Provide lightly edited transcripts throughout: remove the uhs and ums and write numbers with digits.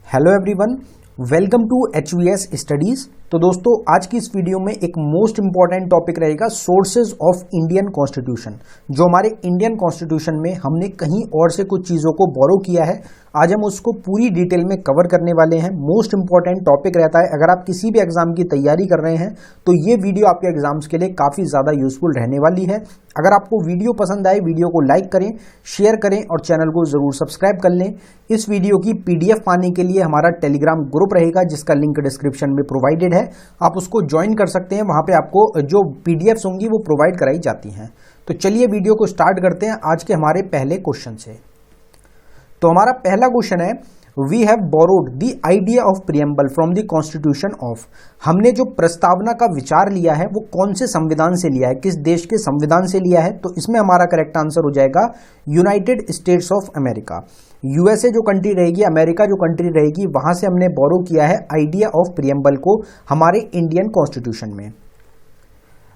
Hello everyone, welcome to HVS studies. तो दोस्तों, आज की इस वीडियो में एक मोस्ट इंपॉर्टेंट टॉपिक रहेगा सोर्सेज ऑफ इंडियन कॉन्स्टिट्यूशन। जो हमारे इंडियन कॉन्स्टिट्यूशन में हमने कहीं और से कुछ चीज़ों को बोरो किया है, आज हम उसको पूरी डिटेल में कवर करने वाले हैं। मोस्ट इंपॉर्टेंट टॉपिक रहता है। अगर आप किसी भी एग्जाम की तैयारी कर रहे हैं तो ये वीडियो आपके एग्जाम्स के लिए काफ़ी ज़्यादा यूजफुल रहने वाली है। अगर आपको वीडियो पसंद आए, वीडियो को लाइक करें, शेयर करें और चैनल को ज़रूर सब्सक्राइब कर लें। इस वीडियो की PDF पाने के लिए हमारा टेलीग्राम ग्रुप रहेगा जिसका लिंक डिस्क्रिप्शन में प्रोवाइडेड है, आप उसको ज्वाइन कर सकते हैं। वहाँ पे आपको जो PDFs होंगी वो प्रोवाइड कराई जाती हैं। तो चलिए वीडियो को स्टार्ट करते हैं आज के हमारे पहले क्वेश्चन से। तो हमारा पहला क्वेश्चन है, we have borrowed the idea of preamble from the constitution of. हमने जो प्रस्तावना का विचार लिया है वो कौन से संविधान से लिया है, किस देश के संविधान से लिया है? तो इसमें हमारा करेक्ट आंसर हो जाएगा United States of America. USA जो कंट्री रहेगी, अमेरिका जो कंट्री रहेगी, वहां से हमने बोरो किया है आइडिया ऑफ प्रियम्बल को हमारे इंडियन कॉन्स्टिट्यूशन में।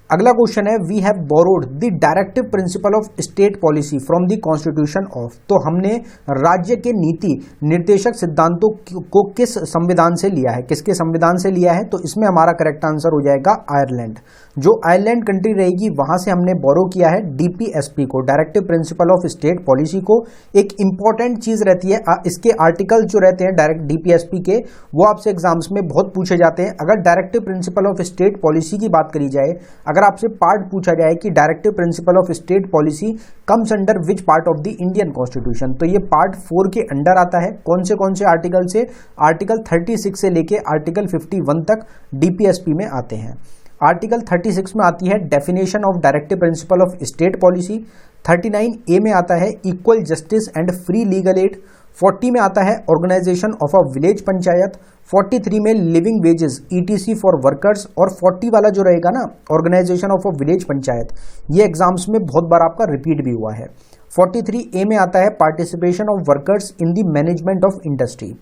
अगला क्वेश्चन है, we have borrowed the directive principle of state policy from the constitution of. तो हमने राज्य के नीति निर्देशक सिद्धांतों को किस संविधान से लिया है, किसके संविधान से लिया है? तो इसमें हमारा करेक्ट आंसर हो जाएगा आयरलैंड। जो आयरलैंड कंट्री रहेगी वहां से हमने बोरो किया है DPSP को, directive principle of state policy को। एक इंपॉर्टेंट चीज रहती है, इसके आर्टिकल जो रहते हैं डायरेक्ट DPSP के, वो आपसे एग्जाम्स में बहुत पूछे जाते हैं। अगर directive principle of state policy की बात करी जाए, अगर आपसे पार्ट पूछा जाए कि directive principle of state policy comes under which part of the Indian constitution, तो ये पार्ट 4 के अंडर आता है। कौन से आर्टिकल से? आर्टिकल 36 से लेके आर्टिकल 51 तक DPSP में आते हैं। आर्टिकल 36 में आती है definition of directive principle of state policy. 39A में आता है equal justice and free legal aid. 40 में आता है organisation of a village panchayat. 43 में living wages ETC for workers. और 40 वाला जो रहेगा ना, organisation of a village panchayat, ये एग्जाम्स में बहुत बार आपका रिपीट भी हुआ है। 43A में आता है participation of workers in the management of industry.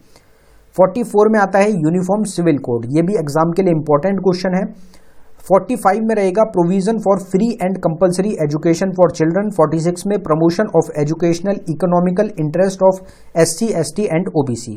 44 में आता है यूनिफॉर्म सिविल कोड, ये भी एग्जाम के लिए इंपॉर्टेंट क्वेश्चन है। 45 में रहेगा provision for free and compulsory education for children. 46 में promotion of educational economical interest of SC ST and OBC।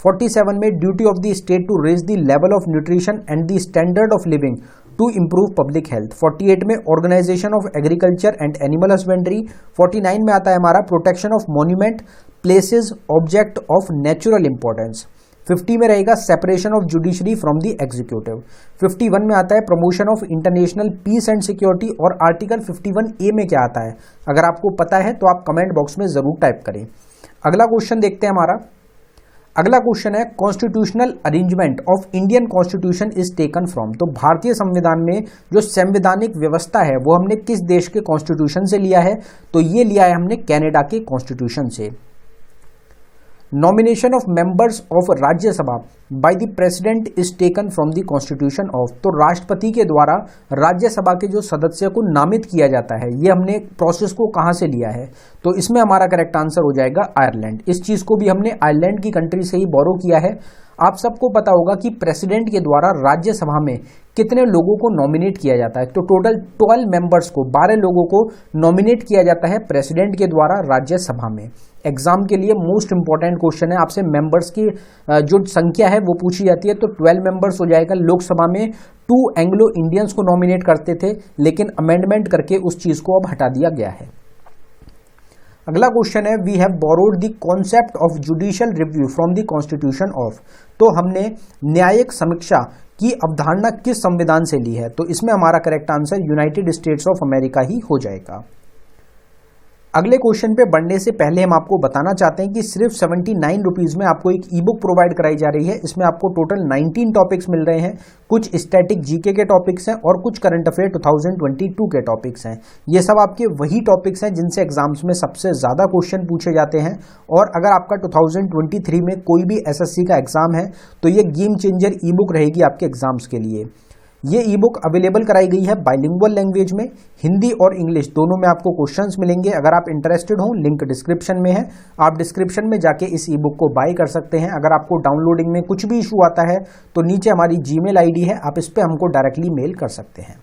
47 में duty of the state to raise the level of nutrition and the standard of living to improve public health. 48 में organisation of agriculture and animal husbandry. 49 में आता है हमारा protection of monument, places, object of natural importance. 50 में रहेगा separation of judiciary from the executive. 51 में आता है promotion of international peace and security. और आर्टिकल 51A में क्या आता है, अगर आपको पता है तो आप कमेंट बॉक्स में जरूर टाइप करें। अगला क्वेश्चन देखते हैं हमारा। अगला क्वेश्चन है, constitutional arrangement of Indian constitution is taken from. तो भारतीय संविधान में जो संवैधानिक व्यवस्था है वो हमने किस देश के कॉन्स्टिट्यूशन से लिया है? तो ये लिया है हमने कनाडा के कॉन्स्टिट्यूशन से। Nomination of members of Rajya Sabha by the president is taken from the constitution of. तो राष्ट्रपति के द्वारा राज्यसभा के जो सदस्य को नामित किया जाता है, ये हमने प्रोसेस को कहां से लिया है? तो इसमें हमारा करेक्ट आंसर हो जाएगा आयरलैंड। इस चीज को भी हमने आयरलैंड की कंट्री से ही बोरो किया है। आप सबको पता होगा कि प्रेसिडेंट के द्वारा राज्यसभा में कितने लोगों को नॉमिनेट किया जाता है? तो टोटल 12 मेंबर्स को, 12 लोगों को नॉमिनेट किया जाता है प्रेसिडेंट के द्वारा राज्यसभा में। एग्जाम के लिए मोस्ट इंपॉर्टेंट क्वेश्चन है, आपसे मेंबर्स की जो संख्या है वो पूछी जाती है। तो 12 मेंबर्स हो जाएगा। लोकसभा में 2 एंग्लो इंडियंस को नॉमिनेट करते थे, लेकिन अमेंडमेंट करके उस चीज को अब हटा दिया गया है। अगला क्वेश्चन है, we have borrowed the concept of judicial review from the constitution of. तो हमने न्यायिक समीक्षा की अवधारणा किस संविधान से ली है? तो इसमें हमारा correct answer United States of America ही हो जाएगा। अगले क्वेश्चन पे बढ़ने से पहले हम आपको बताना चाहते हैं कि सिर्फ 79 रुपीज में आपको एक ईबुक प्रोवाइड कराई जा रही है। इसमें आपको टोटल 19 टॉपिक्स मिल रहे हैं। कुछ स्टैटिक जीके के टॉपिक्स हैं और कुछ करंट अफेयर 2022 के टॉपिक्स हैं। ये सब आपके वही टॉपिक्स हैं जिनसे एग्जाम्स में सबसे ज्यादा क्वेश्चन पूछे जाते हैं। और अगर आपका 2023 में कोई भी SSC का एग्जाम है तो ये गेम चेंजर ईबुक रहेगी आपके एग्जाम्स के लिए। ये ई बुक अवेलेबल कराई गई है बाइलिंगुअल लैंग्वेज में, हिंदी और इंग्लिश दोनों में आपको क्वेश्चंस मिलेंगे। अगर आप इंटरेस्टेड हो, लिंक डिस्क्रिप्शन में है, आप डिस्क्रिप्शन में जाके इस ई बुक को बाय कर सकते हैं। अगर आपको डाउनलोडिंग में कुछ भी इशू आता है तो नीचे हमारी जीमेल आईडी है, आप इस पर हमको डायरेक्टली मेल कर सकते हैं।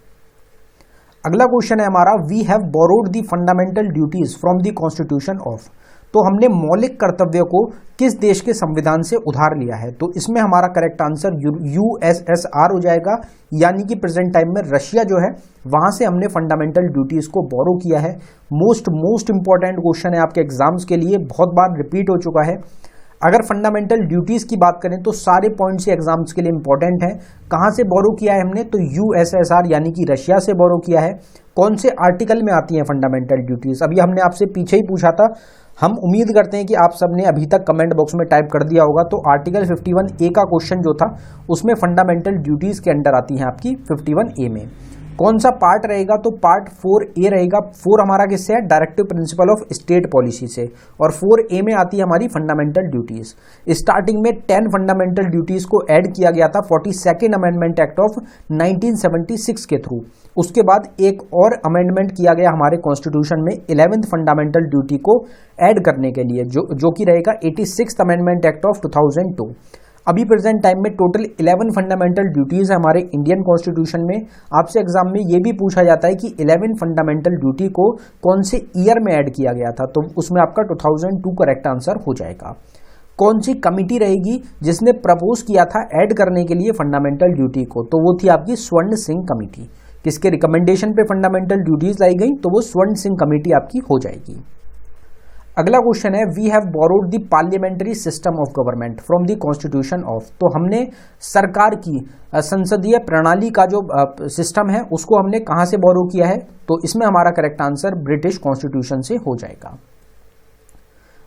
अगला क्वेश्चन है हमारा, we have borrowed the fundamental duties from the constitution of. तो हमने मौलिक कर्तव्य को किस देश के संविधान से उधार लिया है? तो इसमें हमारा करेक्ट आंसर यूएसएसआर हो जाएगा, यानी कि प्रेजेंट टाइम में रशिया जो है वहां से हमने फंडामेंटल ड्यूटीज को बोरो किया है। मोस्ट इंपॉर्टेंट क्वेश्चन है आपके एग्जाम्स के लिए, बहुत बार रिपीट हो चुका है। अगर फंडामेंटल ड्यूटीज की बात करें तो सारे पॉइंट्स एग्जाम्स के लिए इंपॉर्टेंट हैं। कहां से बोरो किया है हमने? तो यूएसएसआर यानी कि रशिया से बोरो किया है। कौन से आर्टिकल में आती हैं फंडामेंटल ड्यूटीज? अभी हमने आपसे पीछे ही पूछा था। हम उम्मीद करते हैं कि आप सबने अभी तक कमेंट बॉक्स में टाइप कर दिया होगा। तो आर्टिकल 51A का क्वेश्चन जो था उसमें फंडामेंटल ड्यूटीज के अंडर आती हैं आपकी 51A में। कौन सा पार्ट रहेगा? तो पार्ट 4A रहेगा। 4 हमारा किससे है? Directive principle of state policy से, और 4A में आती है हमारी फंडामेंटल ड्यूटीज। स्टार्टिंग में 10 फंडामेंटल ड्यूटीज को ऐड किया गया था 42nd अमेंडमेंट एक्ट ऑफ 1976 के थ्रू। उसके बाद एक और अमेंडमेंट किया गया हमारे कॉन्स्टिट्यूशन में 11th फंडामेंटल ड्यूटी को ऐड करने के लिए, जो कि रहेगा 86th अमेंडमेंट एक्ट ऑफ 2002। अभी प्रेजेंट टाइम में टोटल 11 फंडामेंटल ड्यूटीज है हमारे इंडियन कॉन्स्टिट्यूशन में। आपसे एग्जाम में ये भी पूछा जाता है कि 11 फंडामेंटल ड्यूटी को कौन से ईयर में ऐड किया गया था? तो उसमें आपका 2002 करेक्ट आंसर हो जाएगा। कौन सी कमिटी रहेगी जिसने प्रपोज किया था ऐड करने के लिए फंडामेंटल ड्यूटी को? तो वो थी आपकी स्वर्ण सिंह कमेटी। किसके रिकमेंडेशन पे फंडामेंटल ड्यूटीज लाई गई? तो वो स्वर्ण सिंह कमेटी आपकी हो जाएगी। अगला क्वेश्चन है, we have borrowed the parliamentary system of government from the constitution of. तो हमने सरकार की संसदीय प्रणाली का जो सिस्टम है उसको हमने कहां से बोरो किया है? तो इसमें हमारा करेक्ट आंसर ब्रिटिश कॉन्स्टिट्यूशन से हो जाएगा।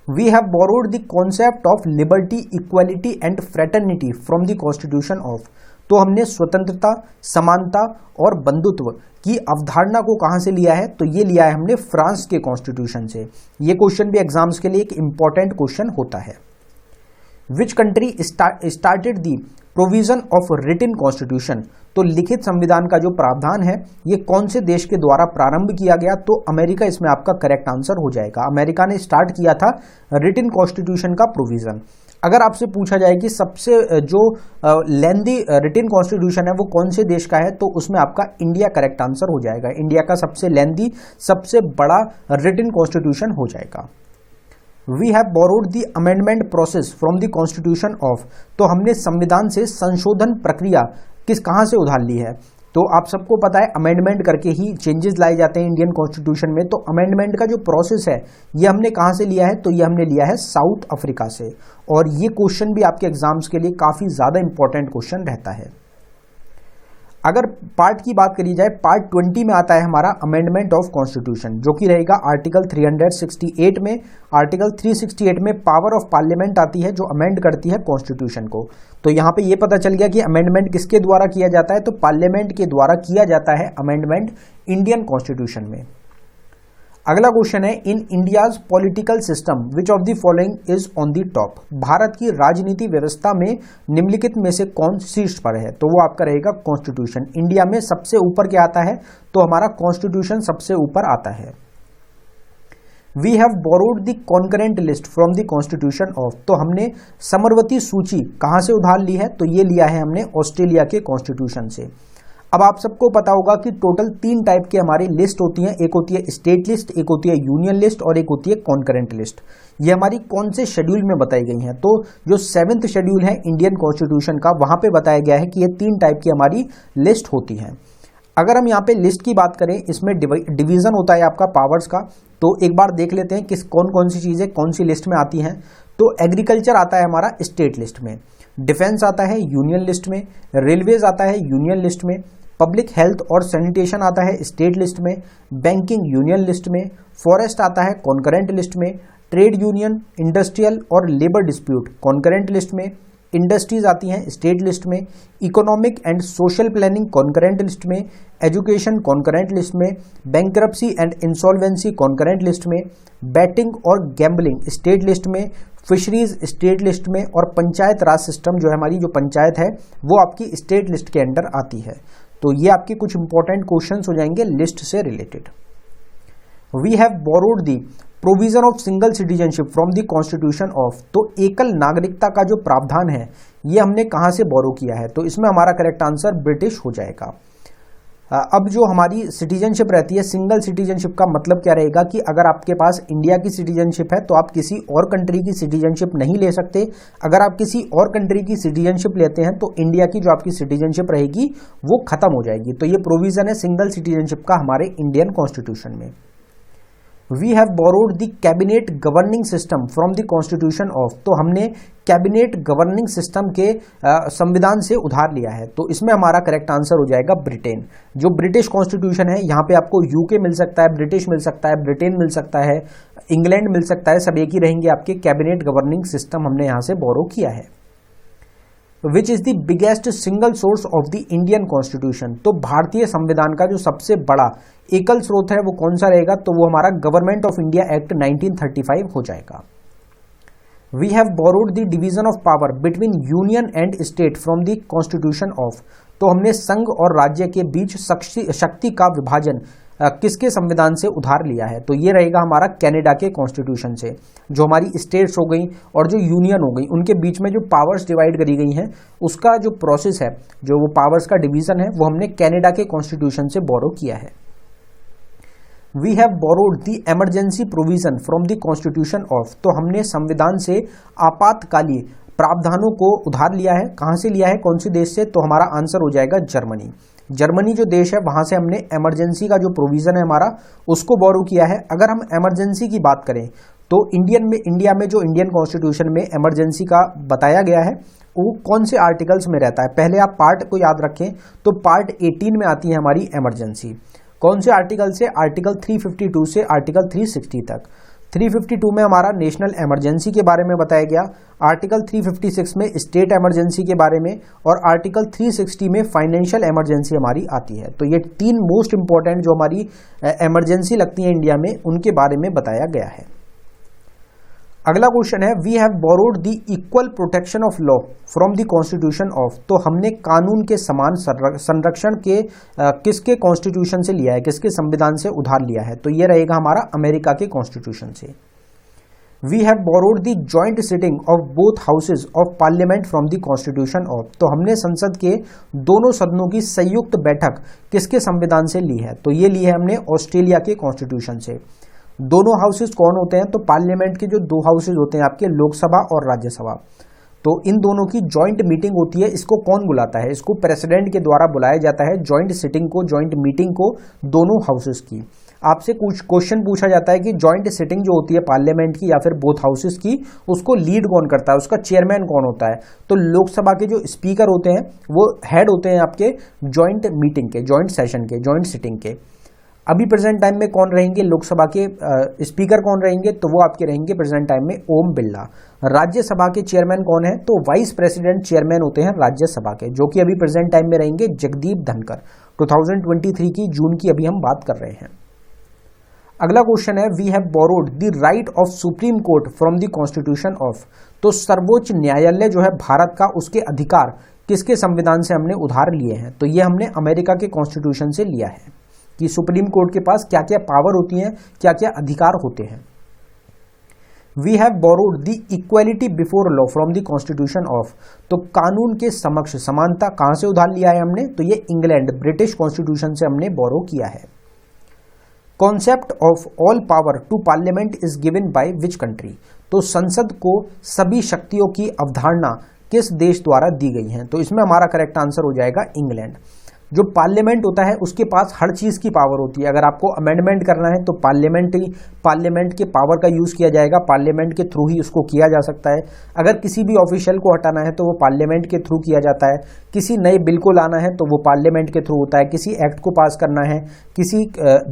We have borrowed the concept of liberty, equality and fraternity from the constitution of. तो हमने स्वतंत्रता, समानता और बंधुत्व की अवधारणा को कहां से लिया है? तो ये लिया है हमने फ्रांस के कॉन्स्टिट्यूशन से। ये क्वेश्चन भी एग्जाम्स के लिए एक इंपॉर्टेंट क्वेश्चन होता है। Which country started the provision of written constitution? तो लिखित संविधान का जो प्रावधान है ये कौन से देश के द्वारा प्रारंभ किया गया? तो अमेरिका इसमें आपका करेक्ट आंसर हो जाएगा। अमेरिका ने स्टार्ट किया था रिटन कॉन्स्टिट्यूशन का प्रोविजन। अगर आपसे पूछा जाए कि सबसे जो लेंदी रिटन कॉन्स्टिट्यूशन है वो कौन से देश का है? तो उसमें आपका इंडिया करेक्ट आंसर हो जाएगा। इंडिया का सबसे लेंदी, सबसे बड़ा रिटन कॉन्स्टिट्यूशन हो जाएगा। We have borrowed the amendment process from the constitution of. तो हमने संविधान से संशोधन प्रक्रिया कहां से उधार ली है? तो आप सबको पता है अमेंडमेंट करके ही चेंजेस लाए जाते हैं इंडियन कॉन्स्टिट्यूशन में। तो अमेंडमेंट का जो प्रोसेस है ये हमने कहां से लिया है? तो ये हमने लिया है साउथ अफ्रीका से। और ये क्वेश्चन भी आपके एग्जाम्स के लिए काफी ज्यादा इंपॉर्टेंट क्वेश्चन रहता है। अगर पार्ट की बात करी जाए, पार्ट 20 में आता है हमारा अमेंडमेंट ऑफ कॉन्स्टिट्यूशन, जो कि रहेगा आर्टिकल 368 में। आर्टिकल 368 में पावर ऑफ पार्लियामेंट आती है जो अमेंड करती है कॉन्स्टिट्यूशन को। तो यहां पे ये पता चल गया कि अमेंडमेंट किसके द्वारा किया जाता है? तो पार्लियामेंट के द्वारा किया जाता है अमेंडमेंट इंडियन कॉन्स्टिट्यूशन में। अगला क्वेश्चन है, in India's political system which of the following is on the top? Bharat की राजनीति व्यवस्था में निम्नलिखित में से कौन शीर्ष पर है? तो वो आपका रहेगा कॉन्स्टिट्यूशन। इंडिया में सबसे ऊपर क्या आता है? तो हमारा कॉन्स्टिट्यूशन सबसे ऊपर आता है। We have borrowed the concurrent list from the constitution of. तो हमने समवर्ती सूची कहां से उधार ली है? तो ये लिया है हमने ऑस्ट्रेलिया के कॉन्स्टिट्यूशन से। अब आप सबको पता होगा कि टोटल 3 टाइप की हमारी लिस्ट होती हैं। एक होती है स्टेट लिस्ट, एक होती है यूनियन लिस्ट और एक होती है कॉन्करेंट लिस्ट। ये हमारी कौन से शेड्यूल में बताई गई हैं? तो जो 7th शेड्यूल है इंडियन कॉन्स्टिट्यूशन का, वहां पे बताया गया है कि ये 3 टाइप की हमारी लिस्ट होती है। अगर हम यहाँ पे लिस्ट की बात करें, इसमें डिवीजन होता है आपका पावर्स का। तो एक बार देख लेते हैं किस कौन सी चीजें कौन सी लिस्ट में आती हैं। तो एग्रीकल्चर आता है हमारा स्टेट लिस्ट में, डिफेंस आता है यूनियन लिस्ट में, रेलवेज आता है यूनियन लिस्ट में, पब्लिक हेल्थ और सैनिटेशन आता है स्टेट लिस्ट में, बैंकिंग यूनियन लिस्ट में, फॉरेस्ट आता है कॉन्करेंट लिस्ट में, ट्रेड यूनियन, इंडस्ट्रियल और लेबर डिस्प्यूट कॉन्करेंट लिस्ट में, इंडस्ट्रीज आती हैं स्टेट लिस्ट में, economic and social planning concurrent list में, एजुकेशन कॉन्करेंट लिस्ट में, bankruptcy and insolvency concurrent list में, बैटिंग और गैम्बलिंग स्टेट लिस्ट में, फिशरीज स्टेट लिस्ट में, और पंचायत राज सिस्टम जो है हमारी जो पंचायत है वो आपकी स्टेट लिस्ट के अंडर आती है। तो ये आपके कुछ इंपॉर्टेंट क्वेश्चंस हो जाएंगे लिस्ट से रिलेटेड। We have borrowed the provision of single citizenship from the constitution of. तो एकल नागरिकता का जो प्रावधान है ये हमने कहां से बोरो किया है? तो इसमें हमारा करेक्ट आंसर ब्रिटिश हो जाएगा। अब जो हमारी सिटीजनशिप रहती है, सिंगल सिटीजनशिप का मतलब क्या रहेगा कि अगर आपके पास इंडिया की सिटीजनशिप है तो आप किसी और कंट्री की सिटीजनशिप नहीं ले सकते। अगर आप किसी और कंट्री की सिटीजनशिप लेते हैं तो इंडिया की जो आपकी सिटीजनशिप रहेगी वो खत्म हो जाएगी। तो ये प्रोविजन है सिंगल सिटीजनशिप का हमारे इंडियन कॉन्स्टिट्यूशन में। We have borrowed the cabinet governing system from the constitution of, तो हमने कैबिनेट गवर्निंग सिस्टम के संविधान से उधार लिया है। तो इसमें हमारा करेक्ट आंसर हो जाएगा ब्रिटेन। जो ब्रिटिश कॉन्स्टिट्यूशन है, यहाँ पे आपको यूके मिल सकता है, ब्रिटिश मिल सकता है, ब्रिटेन मिल सकता है, इंग्लैंड मिल सकता है, सब एक ही रहेंगे आपके। कैबिनेट गवर्निंग सिस्टम हमने यहाँ से बोरो किया है। Which is the biggest single source of the Indian constitution, तो भारतीय संविधान का जो सबसे बड़ा एकल स्रोत है वो कौन सा रहेगा, तो वो हमारा गवर्नमेंट ऑफ इंडिया एक्ट 1935 हो जाएगा। We have borrowed the division of power between union and state from the constitution of, तो हमने संघ और राज्य के बीच शक्ति का विभाजन किसके संविधान से उधार लिया है, तो ये रहेगा हमारा कनाडा के कॉन्स्टिट्यूशन से। जो हमारी स्टेट्स हो गई और जो यूनियन हो गई उनके बीच में जो पावर्स डिवाइड करी गई हैं उसका जो प्रोसेस है, जो वो पावर्स का डिवीजन है, वो हमने कनाडा के कॉन्स्टिट्यूशन से बोरो किया है। We have borrowed the emergency provision from the constitution of, तो हमने संविधान से आपातकालीन प्रावधानों को उधार लिया है। कहां से लिया है, कौन से देश से, तो हमारा आंसर हो जाएगा जर्मनी। जर्मनी जो देश है वहां से हमने इमरजेंसी का जो प्रोविजन है हमारा उसको बोरो किया है। अगर हम इमरजेंसी की बात करें तो इंडिया में जो इंडियन कॉन्स्टिट्यूशन में इमरजेंसी का बताया गया है वो कौन से आर्टिकल्स में रहता है, पहले आप पार्ट को याद रखें। तो पार्ट 18 में आती है हमारी इमरजेंसी। कौन से आर्टिकल से, आर्टिकल 352 से आर्टिकल 360 तक। 352 में हमारा नेशनल इमरजेंसी के बारे में बताया गया, आर्टिकल 356 में स्टेट इमरजेंसी के बारे में, और आर्टिकल 360 में फाइनेंशियल इमरजेंसी हमारी आती है। तो ये तीन मोस्ट इंपॉर्टेंट जो हमारी इमरजेंसी लगती है इंडिया में उनके बारे में बताया गया है। अगला क्वेश्चन है, we have borrowed the equal protection of law from the constitution of, तो हमने कानून के समान संरक्षण के किसके कॉन्स्टिट्यूशन से लिया है, किसके संविधान से उधार लिया है, तो ये रहेगा हमारा अमेरिका के कॉन्स्टिट्यूशन से। We have borrowed the joint sitting of both houses of parliament from the constitution of, तो हमने संसद के दोनों सदनों की संयुक्त बैठक किसके संविधान से ली है, तो ये ली है हमने ऑस्ट्रेलिया के कॉन्स्टिट्यूशन से। दोनों हाउसेज कौन होते हैं, तो पार्लियामेंट के जो दो हाउसेज होते हैं आपके, लोकसभा और राज्यसभा, तो इन दोनों की जॉइंट मीटिंग होती है। इसको कौन बुलाता है, इसको प्रेसिडेंट के द्वारा बुलाया जाता है, जॉइंट सिटिंग को, जॉइंट मीटिंग को दोनों हाउसेज की। आपसे कुछ क्वेश्चन पूछा जाता है कि जॉइंट सिटिंग जो होती है पार्लियामेंट की या फिर बोथ हाउसेज की, उसको लीड कौन करता है, उसका चेयरमैन कौन होता है, तो लोकसभा के जो स्पीकर होते हैं वो हेड होते हैं आपके जॉइंट मीटिंग के, जॉइंट सेशन के, जॉइंट सिटिंग के। अभी प्रेजेंट टाइम में कौन रहेंगे, लोकसभा के स्पीकर कौन रहेंगे, तो वो आपके रहेंगे प्रेजेंट टाइम में ओम बिरला। राज्यसभा के चेयरमैन कौन है, तो वाइस प्रेसिडेंट चेयरमैन होते हैं राज्यसभा के, जो कि अभी प्रेजेंट टाइम में रहेंगे जगदीप धनखड़। 2023 की जून की अभी हम बात कर रहे हैं। अगला क्वेश्चन है, we have borrowed the right of supreme court from the constitution of, तो सर्वोच्च न्यायालय जो है भारत का, उसके अधिकार किसके संविधान से हमने उधार लिए हैं, तो ये हमने अमेरिका के कॉन्स्टिट्यूशन से लिया है कि सुप्रीम कोर्ट के पास क्या क्या पावर होती हैं, क्या क्या अधिकार होते हैं। We have borrowed the equality before law from the constitution of, तो कानून के समक्ष समानता कहां से उधार लिया है हमने, तो ये इंग्लैंड, ब्रिटिश कॉन्स्टिट्यूशन से हमने बोरो किया है। Concept of all power to parliament is given by which country, तो संसद को सभी शक्तियों की अवधारणा किस देश द्वारा दी गई है, तो इसमें हमारा करेक्ट आंसर हो जाएगा इंग्लैंड। जो पार्लियामेंट होता है उसके पास हर चीज की पावर होती है। अगर आपको अमेंडमेंट करना है तो पार्लियामेंट के पावर का यूज किया जाएगा, पार्लियामेंट के थ्रू ही उसको किया जा सकता है। अगर किसी भी ऑफिशियल को हटाना है तो वो पार्लियामेंट के थ्रू किया जाता है। किसी नए बिल को लाना है तो वो पार्लियामेंट के थ्रू होता है। किसी एक्ट को पास करना है, किसी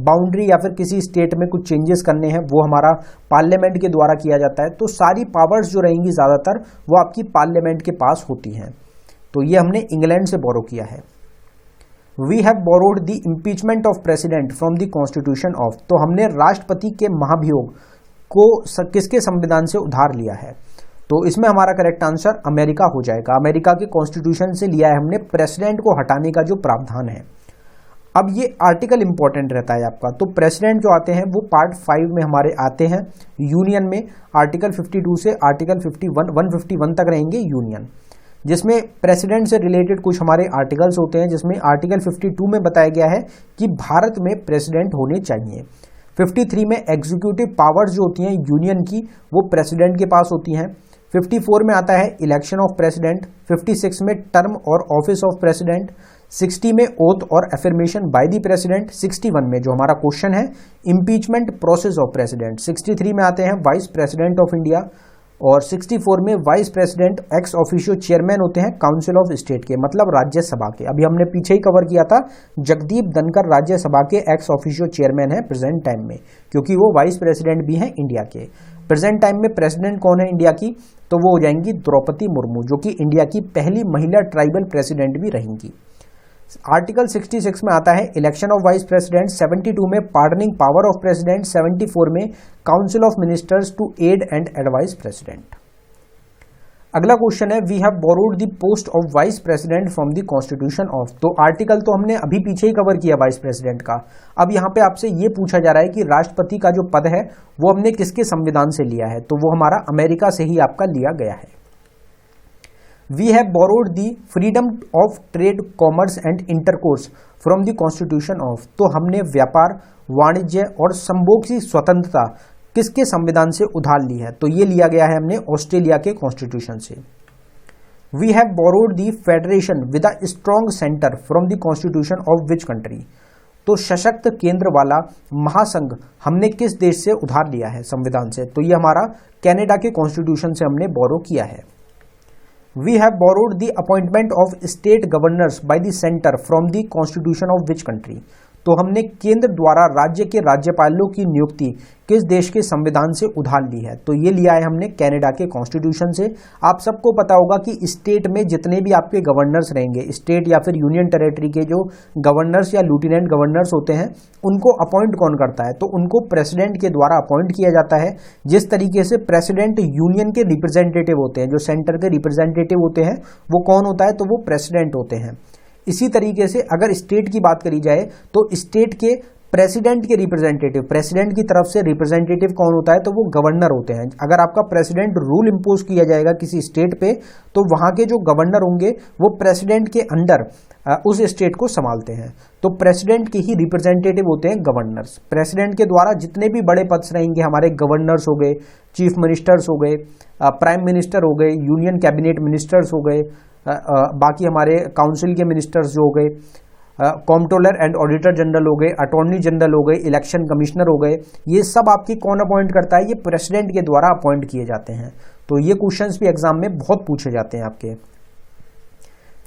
बाउंड्री या फिर किसी स्टेट में कुछ चेंजेस करने हैं, वो हमारा पार्लियामेंट के द्वारा किया जाता है। तो सारी पावर्स जो रहेंगी ज्यादातर वो आपकी पार्लियामेंट के पास होती हैं। तो ये हमने इंग्लैंड से बोरो किया है। We have borrowed the impeachment of president from the constitution of, तो हमने राष्ट्रपति के महाभियोग को किसके संविधान से उधार लिया है, तो इसमें हमारा करेक्ट आंसर अमेरिका हो जाएगा। अमेरिका के कॉन्स्टिट्यूशन से लिया है हमने प्रेसिडेंट को हटाने का जो प्रावधान है। अब ये आर्टिकल इंपॉर्टेंट रहता है आपका, तो प्रेसिडेंट जो आते हैं वो पार्ट 5 में हमारे आते हैं यूनियन में, आर्टिकल 52 से आर्टिकल 151 तक रहेंगे यूनियन। जिसमें प्रेसिडेंट से रिलेटेड कुछ हमारे आर्टिकल्स होते हैं, जिसमें आर्टिकल 52 में बताया गया है कि भारत में प्रेसिडेंट होने चाहिए। 53 में एग्जीक्यूटिव पावर्स जो होती हैं यूनियन की वो प्रेसिडेंट के पास होती हैं। 54 में आता है इलेक्शन ऑफ प्रेसिडेंट। 56 में टर्म और ऑफिस ऑफ प्रेसिडेंट। 60 में ओथ और एफर्मेशन बाय द प्रेसिडेंट। 61 में जो हमारा क्वेश्चन है इम्पीचमेंट प्रोसेस ऑफ प्रेसिडेंट। 63 में आते हैं वाइस प्रेसिडेंट ऑफ इंडिया और 64 में vice president ex officio chairman होते हैं काउंसिल ऑफ स्टेट के, मतलब राज्यसभा के। अभी हमने पीछे ही कवर किया था, जगदीप धनखड़ राज्यसभा के एक्स ऑफिशियो चेयरमैन है प्रेजेंट टाइम में, क्योंकि वो वाइस प्रेसिडेंट भी हैं इंडिया के। प्रेजेंट टाइम में प्रेसिडेंट कौन है इंडिया की, तो वो हो जाएंगी द्रौपदी मुर्मू, जो कि इंडिया की पहली महिला ट्राइबल प्रेसिडेंट भी रहेंगी। आर्टिकल 66 में आता है इलेक्शन ऑफ वाइस प्रेसिडेंट। 72 में पार्डनिंग पावर ऑफ प्रेसिडेंट। 74 में council of ministers to aid and advise president. अगला क्वेश्चन है we have borrowed the post of vice president from the constitution of. तो आर्टिकल तो हमने अभी पीछे ही कवर किया वाइस प्रेसिडेंट का। अब यहाँ पे आपसे ये पूछा जा रहा है कि राष्ट्रपति का जो पद है वो हमने किसके संविधान से लिया है, तो वो हमारा अमेरिका से ही आपका लिया गया है। We have borrowed the freedom of trade, commerce and intercourse from the constitution of। तो हमने व्यापार, वाणिज्य और संभोग की स्वतंत्रता किसके संविधान से उधार ली है, तो ये लिया गया है हमने ऑस्ट्रेलिया के कॉन्स्टिट्यूशन से। We have borrowed the federation with a strong center from the constitution of which country। तो सशक्त केंद्र वाला महासंघ हमने किस देश से उधार लिया है संविधान से, तो ये हमारा कनाडा के कॉन्स्टिट्यूशन से हमने बोरो किया है। We have borrowed the appointment of state governors by the center from the constitution of which country। तो हमने केंद्र द्वारा राज्य के राज्यपालों की नियुक्ति किस देश के संविधान से उधार ली है, तो ये लिया है हमने कनाडा के कॉन्स्टिट्यूशन से। आप सबको पता होगा कि स्टेट में जितने भी आपके गवर्नर्स रहेंगे, स्टेट या फिर यूनियन टेरिटरी के जो गवर्नर्स या लूटिनेंट गवर्नर्स होते हैं, उनको अपॉइंट कौन करता है, तो उनको प्रेसिडेंट के द्वारा अपॉइंट किया जाता है। जिस तरीके से प्रेसिडेंट यूनियन के रिप्रेजेंटेटिव होते हैं, जो सेंटर के रिप्रेजेंटेटिव होते हैं, वो कौन होता है, तो वो प्रेसिडेंट होते हैं। इसी तरीके से अगर स्टेट की बात करी जाए तो स्टेट के प्रेसिडेंट के रिप्रेजेंटेटिव, प्रेसिडेंट की तरफ से रिप्रेजेंटेटिव कौन होता है, तो वो गवर्नर होते हैं। अगर आपका प्रेसिडेंट रूल इंपोज किया जाएगा किसी स्टेट पे, तो वहां के जो गवर्नर होंगे वो प्रेसिडेंट के अंडर उस स्टेट को संभालते हैं। तो प्रेसिडेंट के ही रिप्रेजेंटेटिव होते हैं गवर्नर्स। प्रेसिडेंट के द्वारा जितने भी बड़े पद रहेंगे, हमारे गवर्नर्स हो गए, चीफ मिनिस्टर्स हो गए, प्राइम मिनिस्टर हो गए, यूनियन कैबिनेट मिनिस्टर्स हो गए, बाकी हमारे काउंसिल के मिनिस्टर्स जो हो गए, कॉम्प्ट्रोलर एंड ऑडिटर जनरल हो गए, अटॉर्नी जनरल हो गए, इलेक्शन कमिश्नर हो गए, ये सब आपकी कौन अपॉइंट करता है, ये प्रेसिडेंट के द्वारा अपॉइंट किए जाते हैं। तो ये क्वेश्चंस भी एग्जाम में बहुत पूछे जाते हैं आपके।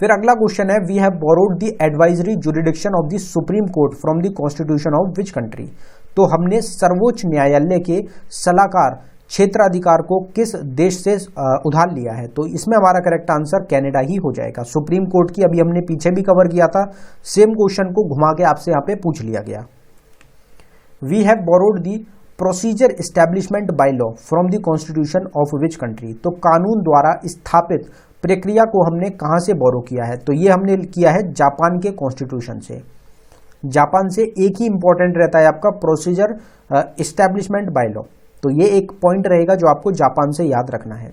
फिर अगला क्वेश्चन है we have borrowed the advisory jurisdiction of the supreme court from the constitution of which country. तो हमने सर्वोच्च न्यायालय के सलाहकार क्षेत्राधिकार को किस देश से उधार लिया है, तो इसमें हमारा करेक्ट आंसर कनाडा ही हो जाएगा। सुप्रीम कोर्ट की अभी हमने पीछे भी कवर किया था, सेम क्वेश्चन को घुमा के आपसे यहाँ पे पूछ लिया गया। We have borrowed the procedure establishment by law from the constitution of which country. तो कानून द्वारा स्थापित प्रक्रिया को हमने कहां से बोरो किया है, तो ये हमने किया है जापान के कॉन्स्टिट्यूशन से। जापान से एक ही इंपॉर्टेंट रहता है आपका प्रोसीजर एस्टैब्लिशमेंट बाय लॉ, तो ये एक पॉइंट रहेगा जो आपको जापान से याद रखना है।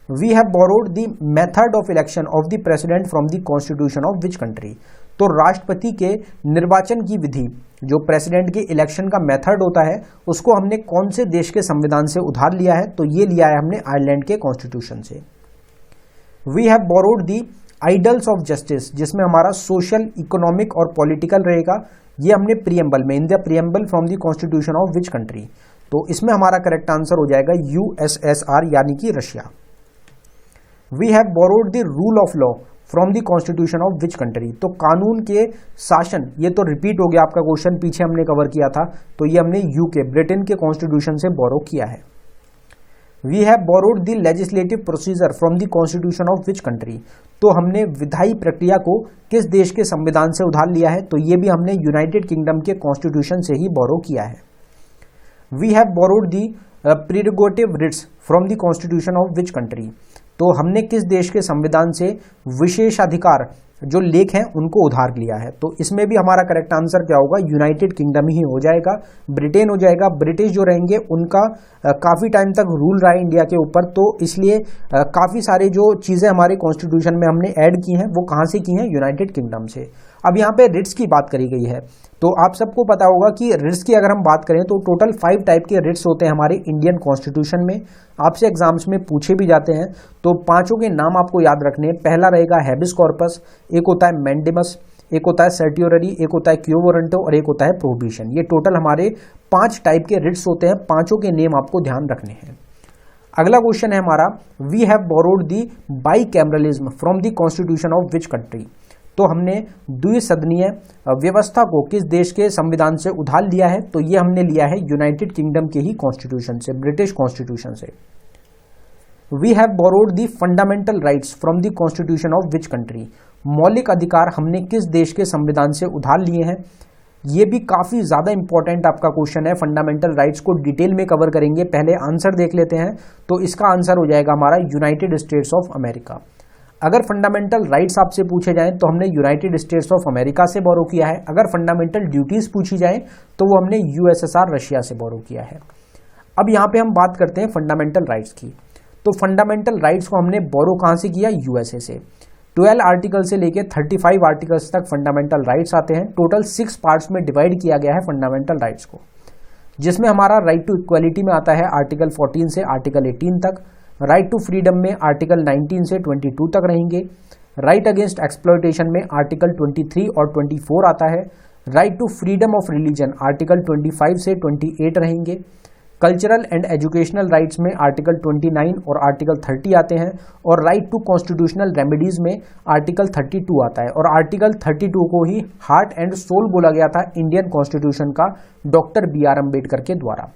We have borrowed the method of election of the president from the constitution of which country. तो राष्ट्रपति के निर्वाचन की विधि, जो प्रेसिडेंट के इलेक्शन का मेथड होता है, उसको हमने कौन से देश के संविधान से उधार लिया है, तो ये लिया है हमने आयरलैंड के कॉन्स्टिट्यूशन से। We have borrowed the ideals of justice, जिसमें हमारा सोशल, इकोनॉमिक और पॉलिटिकल रहेगा, ये हमने प्रियम्बल में, इन the preamble from the constitution of which country, तो इसमें हमारा करेक्ट आंसर हो जाएगा यूएसएसआर यानी कि Russia. We have borrowed the rule of law from the constitution of which country. तो कानून के शासन, ये तो रिपीट हो गया आपका क्वेश्चन, पीछे हमने कवर किया था, तो ये हमने यूके, ब्रिटेन के कॉन्स्टिट्यूशन से बोरो किया है। We have borrowed the legislative procedure from the constitution of which country. तो हमने विधायी प्रक्रिया को किस देश के संविधान से उधार लिया है, तो ये भी हमने यूनाइटेड किंगडम के कॉन्स्टिट्यूशन से ही बोरो किया है। We have borrowed the prerogative writs from the constitution of which country. तो हमने किस देश के संविधान से विशेषाधिकार जो लेख हैं उनको उधार लिया है। तो इसमें भी हमारा करेक्ट आंसर क्या होगा, यूनाइटेड किंगडम ही हो जाएगा, ब्रिटेन हो जाएगा। ब्रिटिश जो रहेंगे उनका काफ़ी टाइम तक रूल रहा है इंडिया के ऊपर, तो इसलिए काफ़ी सारे जो चीज़ें हमारे कॉन्स्टिट्यूशन में हमने ऐड की हैं वो कहाँ से की हैं, यूनाइटेड किंगडम से। अब यहाँ पे रिट्स की बात करी गई है, तो आप सबको पता होगा कि रिट्स की अगर हम बात करें तो टोटल 5 टाइप के रिट्स होते हैं हमारे इंडियन कॉन्स्टिट्यूशन में। आपसे एग्जाम्स में पूछे भी जाते हैं, तो पांचों के नाम आपको याद रखने हैं। पहला रहेगा हैबिस कॉर्पस, एक होता है मैंडेमस, एक होता है सर्टियोररी, एक होता है क्यो वारंटो और एक होता है प्रोहिबिशन। ये टोटल हमारे 5 टाइप के रिट्स होते हैं, पांचों के नेम आपको ध्यान रखने हैं। अगला क्वेश्चन है हमारा, we have borrowed the bicameralism from the constitution of which country. तो हमने द्विसदनीय व्यवस्था को किस देश के संविधान से उधार लिया है, तो ये हमने लिया है यूनाइटेड किंगडम के ही कॉन्स्टिट्यूशन से, ब्रिटिश कॉन्स्टिट्यूशन से। We have borrowed the fundamental rights from the constitution of which country. मौलिक अधिकार हमने किस देश के संविधान से उधार लिए हैं। ये भी काफी ज्यादा इंपॉर्टेंट आपका क्वेश्चन है, फंडामेंटल राइट्स को डिटेल में कवर करेंगे। पहले आंसर देख लेते हैं, तो इसका आंसर हो जाएगा हमारा यूनाइटेड स्टेट्स ऑफ अमेरिका। अगर फंडामेंटल राइट्स आपसे पूछे जाएं तो हमने यूनाइटेड स्टेट्स ऑफ अमेरिका से बोरो किया है। अगर फंडामेंटल ड्यूटीज पूछी जाएं तो वो हमने यूएसएसआर रशिया से बोरो किया है। अब यहाँ पे हम बात करते हैं फंडामेंटल राइट्स की। तो फंडामेंटल राइट्स को हमने बोरो कहाँ से किया, यूएसए से। 12 आर्टिकल से लेके 35 आर्टिकल्स तक फंडामेंटल राइट्स आते हैं। टोटल 6 पार्ट्स में डिवाइड किया गया है फंडामेंटल राइट्स को, जिसमें हमारा राइट टू इक्वालिटी में आता है आर्टिकल 14 से आर्टिकल 18 तक। राइट टू फ्रीडम में आर्टिकल 19 से 22 तक रहेंगे। राइट अगेंस्ट एक्सप्लॉयटेशन में आर्टिकल 23 और 24 आता है। Right to freedom of religion article 25 से 28 रहेंगे। कल्चरल एंड एजुकेशनल राइट्स में आर्टिकल 29 और आर्टिकल 30 आते हैं। और राइट टू कॉन्स्टिट्यूशनल रेमेडीज में आर्टिकल 32 आता है। और आर्टिकल 32 को ही हार्ट एंड सोल बोला गया था इंडियन कॉन्स्टिट्यूशन का डॉक्टर BR अम्बेडकर के द्वारा।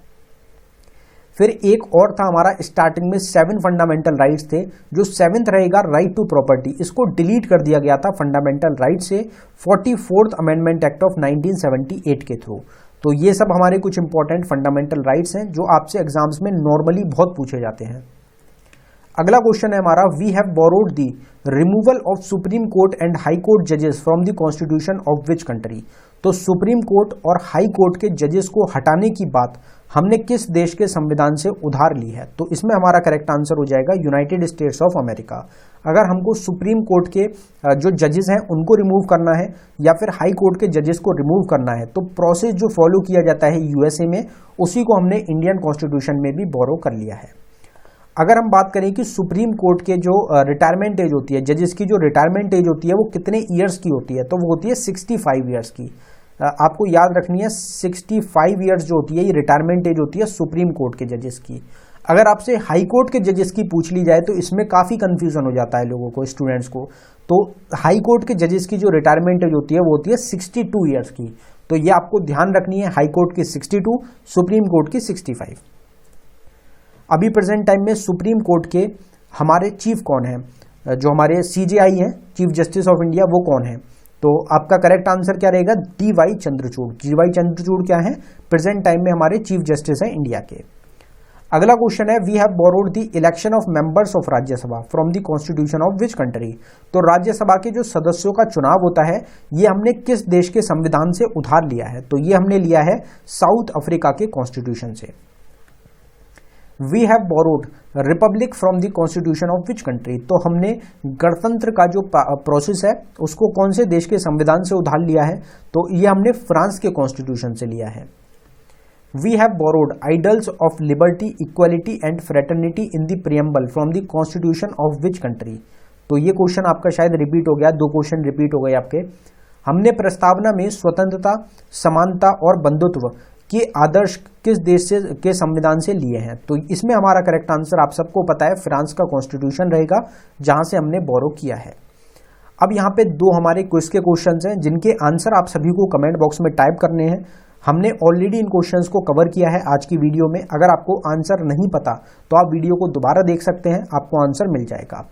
फिर एक और था हमारा, स्टार्टिंग में 7 फंडामेंटल राइट्स थे। जो 7th रहेगा राइट टू प्रॉपर्टी, इसको डिलीट कर दिया गया था फंडामेंटल राइट से 44th अमेंडमेंट एक्ट ऑफ 1978 के थ्रू। तो ये सब हमारे कुछ इंपॉर्टेंट फंडामेंटल राइट्स हैं जो आपसे एग्जाम्स में नॉर्मली बहुत पूछे जाते हैं। अगला क्वेश्चन है हमारा, we have borrowed the removal of supreme court and high court जजेस from the constitution of which country. तो सुप्रीम कोर्ट और हाई कोर्ट के जजेस को हटाने की बात हमने किस देश के संविधान से उधार ली है, तो इसमें हमारा करेक्ट आंसर हो जाएगा यूनाइटेड स्टेट्स ऑफ अमेरिका। अगर हमको सुप्रीम कोर्ट के जो जजेस हैं उनको रिमूव करना है या फिर हाई कोर्ट के जजेस को रिमूव करना है, तो प्रोसेस जो फॉलो किया जाता है यूएसए में, उसी को हमने इंडियन कॉन्स्टिट्यूशन में भी बोरो कर लिया है। अगर हम बात करें कि सुप्रीम कोर्ट के जो रिटायरमेंट एज होती है, जजेस की जो रिटायरमेंट एज होती है वो कितने ईयर्स की होती है, तो वो होती है 65 ईयर्स की। आपको याद रखनी है 65 ईयर्स जो होती है ये रिटायरमेंट एज होती है सुप्रीम कोर्ट के जजेस की। अगर आपसे हाई कोर्ट के जजेस की पूछ ली जाए तो इसमें काफ़ी कंफ्यूजन हो जाता है लोगों को, स्टूडेंट्स को। तो हाई कोर्ट के जजेस की जो रिटायरमेंट एज होती है वो होती है 62 ईयर्स की। तो ये आपको ध्यान रखनी है, हाई कोर्ट की 62, सुप्रीम कोर्ट की 65। अभी प्रेजेंट टाइम में सुप्रीम कोर्ट के हमारे चीफ कौन है, जो हमारे CJI हैं, चीफ जस्टिस ऑफ इंडिया, वो कौन है, तो आपका करेक्ट आंसर क्या रहेगा, DY चंद्रचूड़। DY चंद्रचूड़ क्या है, प्रेजेंट टाइम में हमारे चीफ जस्टिस हैं इंडिया के। अगला क्वेश्चन है, we have borrowed the election of members of Rajya Sabha from the constitution of which country. तो राज्यसभा के जो सदस्यों का चुनाव होता है ये हमने किस देश के संविधान से उधार लिया है, तो ये हमने लिया है साउथ अफ्रीका के कॉन्स्टिट्यूशन से। We have borrowed republic from the constitution of which country. तो हमने गणतंत्र का जो प्रोसेस है उसको कौन से देश के संविधान से उधार लिया है, तो ये हमने फ्रांस के कॉन्स्टिट्यूशन से लिया है। We have borrowed ideals of liberty, equality and fraternity in the preamble from the constitution of which country. तो ये क्वेश्चन आपका शायद रिपीट हो गया, 2 क्वेश्चन रिपीट हो गए आपके। हमने प्रस्तावना में स्वतंत्रता, समानता और बंधुत्व के आदर्श किस देश से के संविधान से लिए हैं, तो इसमें हमारा करेक्ट आंसर आप सबको पता है फ्रांस का कॉन्स्टिट्यूशन रहेगा, जहां से हमने बोरो किया है। अब यहाँ पे 2 हमारे क्विज के क्वेश्चंस हैं जिनके आंसर आप सभी को कमेंट बॉक्स में टाइप करने हैं। हमने ऑलरेडी इन क्वेश्चंस को कवर किया है आज की वीडियो में। अगर आपको आंसर नहीं पता तो आप वीडियो को दोबारा देख सकते हैं, आपको आंसर मिल जाएगा।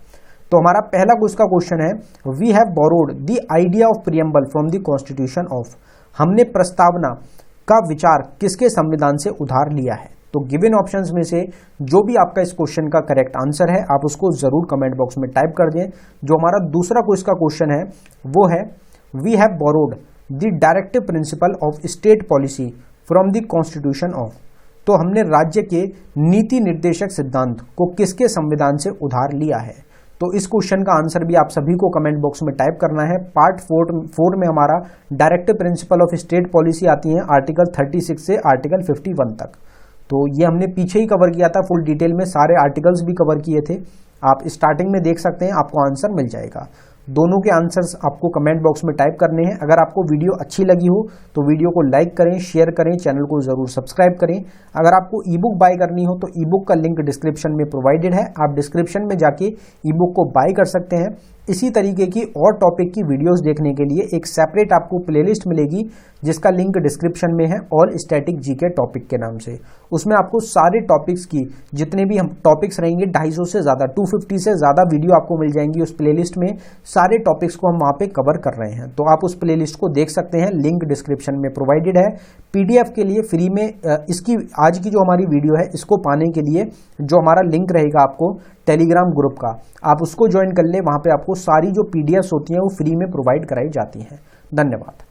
तो हमारा पहला क्विज का क्वेश्चन है, we have borrowed the idea of preamble from the constitution of. हमने प्रस्तावना का विचार किसके संविधान से उधार लिया है, तो गिवन ऑप्शंस में से जो भी आपका इस क्वेश्चन का करेक्ट आंसर है आप उसको जरूर कमेंट बॉक्स में टाइप कर दें। जो हमारा दूसरा क्विज का क्वेश्चन है वो है we have borrowed the directive principle of state policy from the constitution of. तो हमने राज्य के नीति निर्देशक सिद्धांत को किसके संविधान से उधार लिया है। तो इस क्वेश्चन का आंसर भी आप सभी को कमेंट बॉक्स में टाइप करना है। पार्ट 4 में हमारा directive principle of state policy आती है आर्टिकल 36 से आर्टिकल 51 तक। तो ये हमने पीछे ही कवर किया था, फुल डिटेल में सारे आर्टिकल्स भी कवर किए थे। आप स्टार्टिंग में देख सकते हैं, आपको आंसर मिल जाएगा। दोनों के आंसर्स आपको कमेंट बॉक्स में टाइप करने हैं। अगर आपको वीडियो अच्छी लगी हो तो वीडियो को लाइक करें, शेयर करें, चैनल को जरूर सब्सक्राइब करें। अगर आपको ई बुक बाय करनी हो तो ई बुक का लिंक डिस्क्रिप्शन में प्रोवाइडेड है, आप डिस्क्रिप्शन में जाके ई बुक को बाय कर सकते हैं। इसी तरीके की और टॉपिक की वीडियोस देखने के लिए एक सेपरेट आपको प्लेलिस्ट मिलेगी जिसका लिंक डिस्क्रिप्शन में है, ऑल स्टैटिक जीके टॉपिक के नाम से। उसमें आपको सारे टॉपिक्स की जितने भी हम टॉपिक्स रहेंगे 250 से ज़्यादा 250 से ज़्यादा वीडियो आपको मिल जाएंगी उस प्लेलिस्ट में। सारे टॉपिक्स को हम वहाँ पे कवर कर रहे हैं, तो आप उस प्लेलिस्ट को देख सकते हैं, लिंक डिस्क्रिप्शन में प्रोवाइडेड है। पीडीएफ के लिए फ्री में इसकी आज की जो हमारी वीडियो है इसको पाने के लिए जो हमारा लिंक रहेगा आपको टेलीग्राम ग्रुप का, आप उसको ज्वाइन कर ले। वहाँ पे आपको सारी जो पीडीएफ्स होती हैं वो फ्री में प्रोवाइड कराई जाती हैं। धन्यवाद।